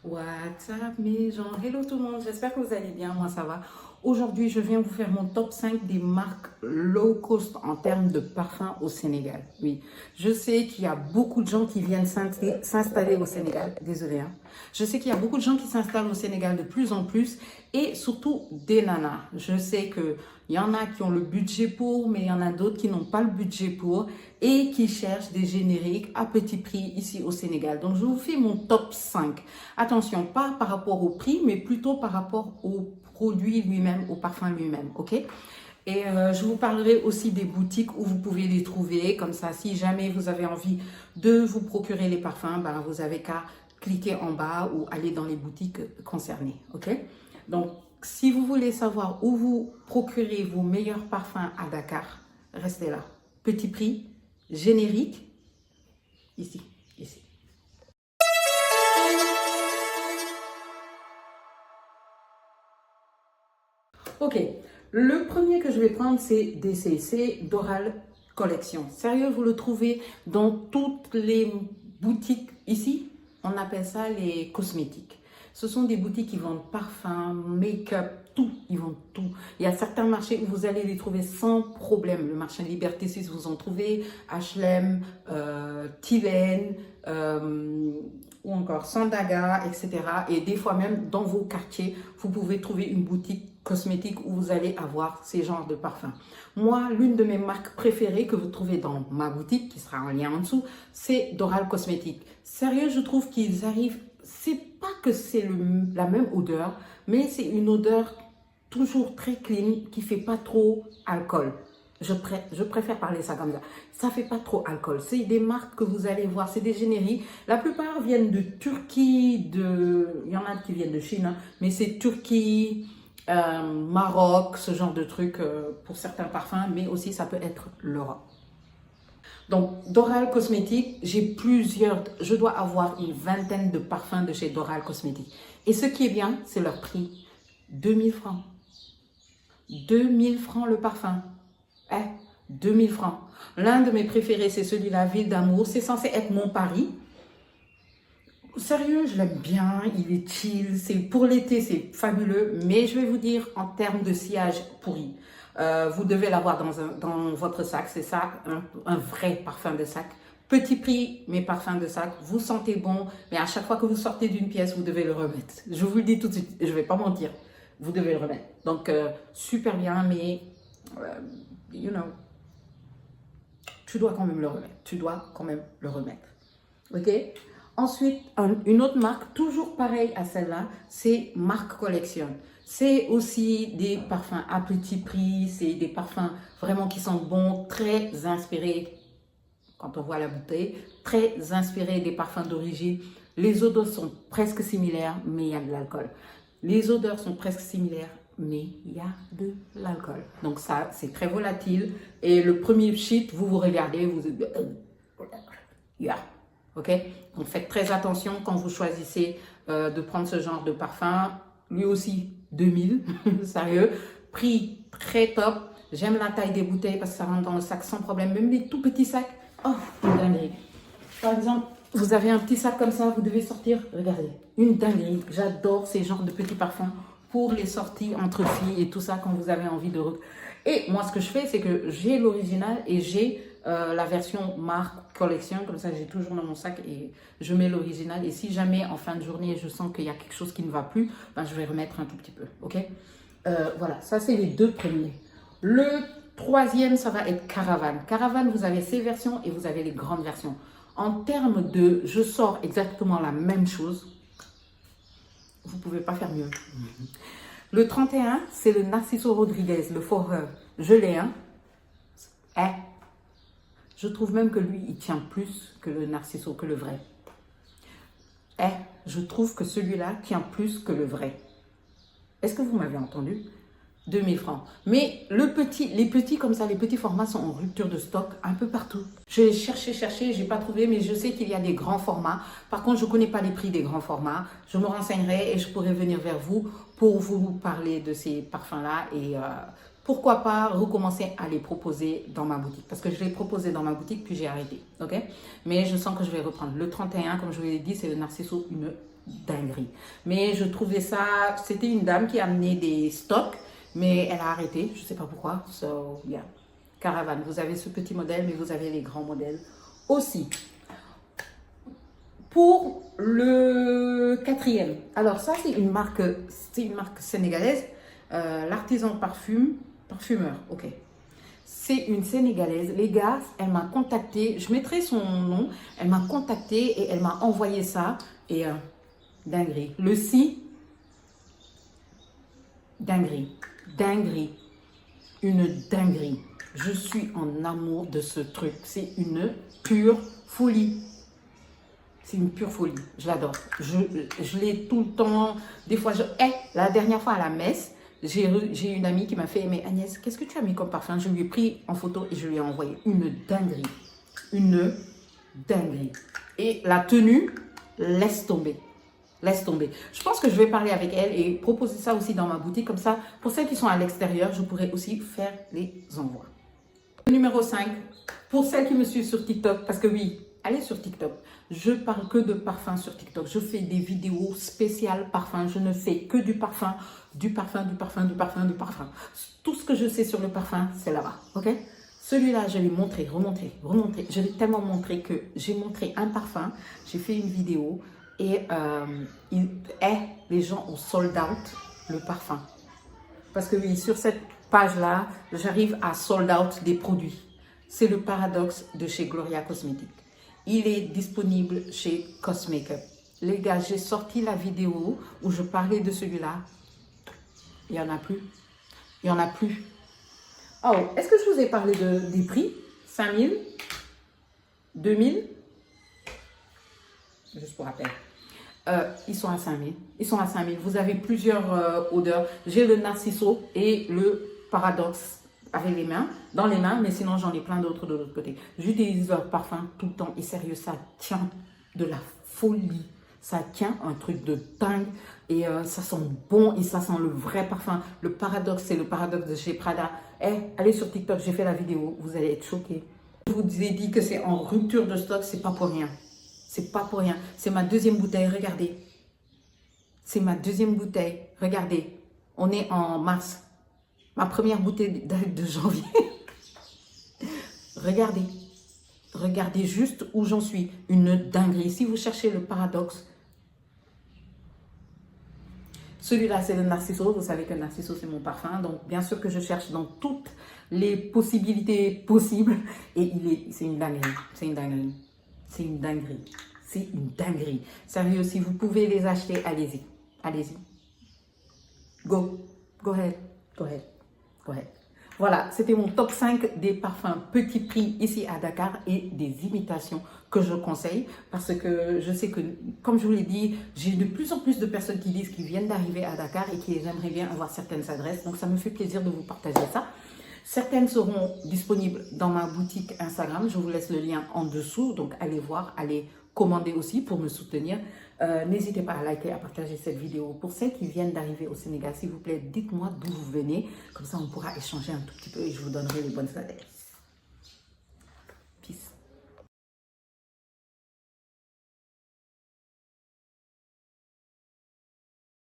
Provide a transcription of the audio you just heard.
What's up mes gens? Hello tout le monde, j'espère que vous allez bien, moi ça va. Aujourd'hui, je viens vous faire mon top 5 des marques low cost en termes de parfums au Sénégal. Oui, je sais qu'il y a beaucoup de gens qui viennent s'installer au Sénégal. Désolée, hein. Je sais qu'il y a beaucoup de gens qui s'installent au Sénégal de plus en plus et surtout des nanas. Je sais que il y en a qui ont le budget pour, mais il y en a d'autres qui n'ont pas le budget pour et qui cherchent des génériques à petit prix ici au Sénégal. Donc, je vous fais mon top 5. Attention, pas par rapport au prix, mais plutôt par rapport au produit lui-même, au parfum lui-même, ok? Et je vous parlerai aussi des boutiques où vous pouvez les trouver. Comme ça, si jamais vous avez envie de vous procurer les parfums, ben, vous avez qu'à cliquer en bas ou aller dans les boutiques concernées, ok? Donc, si vous voulez savoir où vous procurez vos meilleurs parfums à Dakar, restez là. Petit prix, générique, ici, ici. Ok, le premier que je vais prendre, c'est DCC Doral Collection. Sérieux, vous le trouvez dans toutes les boutiques ici. On appelle ça les cosmétiques. Ce sont des boutiques qui vendent parfums, make-up, tout. Ils vendent tout. Il y a certains marchés où vous allez les trouver sans problème. Le marché de Liberté 6, vous en trouvez. H&M, Tiven, ou encore Sandaga, etc. Et des fois même dans vos quartiers, vous pouvez trouver une boutique cosmétique où vous allez avoir ces genres de parfums. Moi, l'une de mes marques préférées que vous trouvez dans ma boutique, qui sera en lien en dessous, c'est Doral Cosmétique. Sérieux, je trouve qu'ils arrivent, c'est pas que c'est la même odeur, mais c'est une odeur toujours très clean, qui fait pas trop alcool. Je préfère parler ça comme ça. Ça fait pas trop alcool. C'est des marques que vous allez voir, c'est des génériques. La plupart viennent de Turquie, il y en a qui viennent de Chine, hein, mais c'est Turquie, Maroc, ce genre de trucs pour certains parfums, mais aussi ça peut être l'Europe. Donc, Doral Cosmétique, je dois avoir une vingtaine de parfums de chez Doral Cosmétique. Et ce qui est bien, c'est leur prix. 2000 francs. 2000 francs le parfum. 2000 francs. L'un de mes préférés, c'est celui-là, Ville d'amour. C'est censé être mon pari. Sérieux, je l'aime bien, il est chill, pour l'été, c'est fabuleux, mais je vais vous dire, en termes de sillage pourri, vous devez l'avoir dans votre sac, c'est ça, un vrai parfum de sac. Petit prix, mais parfum de sac, vous sentez bon, mais à chaque fois que vous sortez d'une pièce, vous devez le remettre. Je vous le dis tout de suite, je ne vais pas mentir, vous devez le remettre. Donc, super bien, mais, you know, tu dois quand même le remettre, tu dois quand même le remettre. Ok? Ensuite, une autre marque, toujours pareille à celle-là, c'est Marc Collection. C'est aussi des parfums à petit prix, c'est des parfums vraiment qui sont bons, très inspirés, quand on voit la bouteille, très inspirés des parfums d'origine. Les odeurs sont presque similaires, mais il y a de l'alcool. Les odeurs sont presque similaires, mais il y a de l'alcool. Donc ça, c'est très volatile. Et le premier sheet, vous regardez, vous... Yeah. Ok, donc faites très attention quand vous choisissez de prendre ce genre de parfum. Lui aussi, 2000, sérieux. Prix très top. J'aime la taille des bouteilles parce que ça rentre dans le sac sans problème. Même les tout petits sacs. Oh, une dinguerie. Par exemple, vous avez un petit sac comme ça, vous devez sortir. Regardez, une dinguerie. J'adore ces genres de petits parfums pour les sorties entre filles et tout ça quand vous avez envie de... Et moi, ce que je fais, c'est que j'ai l'original et j'ai la version Marc Collection. Comme ça, j'ai toujours dans mon sac et je mets l'original. Et si jamais, en fin de journée, je sens qu'il y a quelque chose qui ne va plus, ben, je vais remettre un tout petit peu. Ok, voilà, ça, c'est les deux premiers. Le troisième, ça va être Caravane. Caravane, vous avez ces versions et vous avez les grandes versions. En termes de, je sors exactement la même chose. Vous ne pouvez pas faire mieux. Le 31, c'est le Narciso Rodriguez, le Forever. Je l'ai, hein. Je trouve même que lui, il tient plus que le Narciso, que le vrai. Je trouve que celui-là tient plus que le vrai. Est-ce que vous m'avez entendu? 2000 francs. Mais les petits comme ça, les petits formats sont en rupture de stock un peu partout. J'ai cherché, j'ai pas trouvé, mais je sais qu'il y a des grands formats. Par contre, je connais pas les prix des grands formats. Je me renseignerai et je pourrai venir vers vous pour vous parler de ces parfums-là et pourquoi pas recommencer à les proposer dans ma boutique. Parce que je l'ai proposé dans ma boutique, puis j'ai arrêté. Ok? Mais je sens que je vais reprendre. Le 31, comme je vous l'ai dit, c'est le Narciso, une dinguerie. Mais je trouvais ça, c'était une dame qui a amené des stocks, mais elle a arrêté, je ne sais pas pourquoi. So, yeah. Caravane, vous avez ce petit modèle, mais vous avez les grands modèles aussi. Pour le quatrième, alors ça c'est une marque sénégalaise, l'artisan parfumeur, ok. C'est une sénégalaise, les gars, elle m'a contacté, je mettrai son nom, elle m'a contacté et elle m'a envoyé ça et dinguerie. Le si, dinguerie, dinguerie, une dinguerie. Je suis en amour de ce truc, c'est une pure folie. C'est une pure folie, je l'adore. Je l'ai tout le temps. Des fois, la dernière fois à la messe, j'ai une amie qui m'a fait, mais Agnès, qu'est-ce que tu as mis comme parfum? Je lui ai pris en photo et je lui ai envoyé une dinguerie. Une dinguerie. Et la tenue, laisse tomber. Laisse tomber. Je pense que je vais parler avec elle et proposer ça aussi dans ma boutique. Comme ça, pour celles qui sont à l'extérieur, je pourrais aussi faire les envois. Numéro 5, pour celles qui me suivent sur TikTok, parce que oui, allez sur TikTok. Je parle que de parfum sur TikTok. Je fais des vidéos spéciales parfum. Je ne fais que du parfum, du parfum, du parfum, du parfum, du parfum. Tout ce que je sais sur le parfum, c'est là-bas. Ok? Celui-là, je l'ai montré, remontré. Je l'ai tellement montré que j'ai montré un parfum. J'ai fait une vidéo et les gens ont sold out le parfum. Parce que oui, sur cette page-là, j'arrive à sold out des produits. C'est le paradoxe de chez Gloria Cosmetics. Il est disponible chez Cosmakeup. Les gars, j'ai sorti la vidéo où je parlais de celui-là. Il n'y en a plus. Il n'y en a plus. Oh, est-ce que je vous ai parlé des prix? 5 000? 2 000? Juste pour rappel. Ils sont à 5 000. Ils sont à 5 000. Vous avez plusieurs odeurs. J'ai le Narciso et le Paradoxe avec les mains, dans les mains, mais sinon j'en ai plein d'autres de l'autre côté. J'utilise leur parfum tout le temps et sérieux, ça tient de la folie. Ça tient un truc de dingue et ça sent bon et ça sent le vrai parfum. Le Paradoxe, c'est le Paradoxe de chez Prada. Allez sur TikTok, j'ai fait la vidéo, vous allez être choqués. Je vous ai dit que c'est en rupture de stock, c'est pas pour rien. C'est pas pour rien. C'est ma deuxième bouteille, regardez. C'est ma deuxième bouteille, regardez. On est en mars. Ma première bouteille date de janvier. Regardez. Regardez juste où j'en suis. Une dinguerie. Si vous cherchez le Paradoxe, celui-là, c'est le Narciso. Vous savez que le Narciso, c'est mon parfum. Donc, bien sûr que je cherche dans toutes les possibilités possibles. Et c'est une dinguerie. C'est une dinguerie. C'est une dinguerie. C'est une dinguerie. Sérieux, si vous pouvez les acheter, allez-y. Allez-y. Go. Go ahead. Go ahead. Go ahead. Voilà, c'était mon top 5 des parfums petit prix ici à Dakar et des imitations que je conseille parce que je sais que, comme je vous l'ai dit, j'ai de plus en plus de personnes qui disent qu'ils viennent d'arriver à Dakar et qui aimeraient bien avoir certaines adresses. Donc, ça me fait plaisir de vous partager ça. Certaines seront disponibles dans ma boutique Instagram. Je vous laisse le lien en dessous. Donc, allez voir, allez commander aussi pour me soutenir. N'hésitez pas à liker, à partager cette vidéo. Pour celles qui viennent d'arriver au Sénégal, s'il vous plaît, dites-moi d'où vous venez. Comme ça, on pourra échanger un tout petit peu et je vous donnerai les bonnes adresses.